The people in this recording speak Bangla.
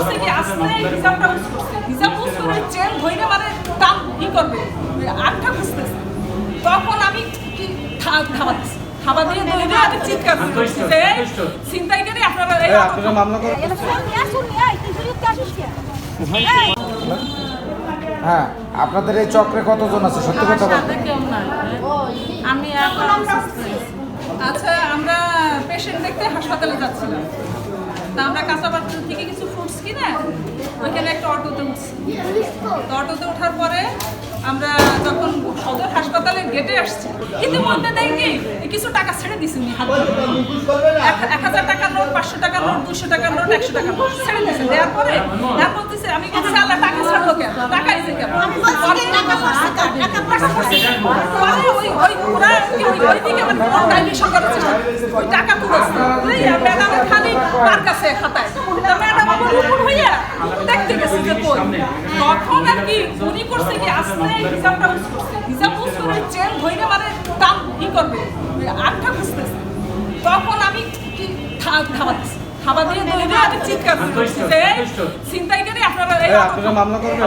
করছে কি আসলে হিসাবটা ইউজ করছে, হিসাব ইউজ করে চেন ধইরে মানে দাম ই করবে আটটা খুঁজতেছে। তখন আমি কি থাবা দিছি, থাবা দিয়ে ধরে আমি চিৎকার করছি যে ছিনতাইকারী আপনারা এই আপনারা মামলা করেন। হ্যাঁ, আপনাদের এই চক্রে কতজন আছে সত্যি কথা বলুন। আমি এখন অসুস্থ হয়েছি। আচ্ছা, আমরা পেশেন্ট দেখতে হাসপাতালে যাচ্ছিলাম, তা আমরা কাঁচাবাজার থেকে কিছু ফ্রুটস কিনে ওইখানে একটা অটোতে উঠছি। তো অটোতে ওঠার পরে আমরা যখন সদর হাসপাতালের গেটে আসছি, ইতিমধ্যে দেখি কিছু টাকা ছেড়ে দিছি উনি হাত ধরে। 1000 টাকার নোট, 500 টাকার নোট, 200 টাকার নোট, 100 টাকার নোট ছেড়ে দিয়েছে। দেওয়ার পরে বলতেছে, আমি বলছি আল্লাহ টাকা ছাড়লো কেন, টাকা এসে কেন? ওই টাকা তুলেছে ম্যাডামের খালি তার কাছে খাতায়, ম্যাডাম আমার উপর হইয়া দেখতে গেছে যে কই। তখন আর কি উনি করছে কি আসলে হিসাবটা ইউজ করছে, হিসাব ইউজ করে চেন ধইরে মানে দাম ই করবে আটটা খুঁজতেছে। তখন আমি কি থাবা দিছি, থাবা দিয়ে ধরে আমি চিৎকার করছি যে ছিনতাইকারী আপনারা এই আপনারা মামলা করবেন।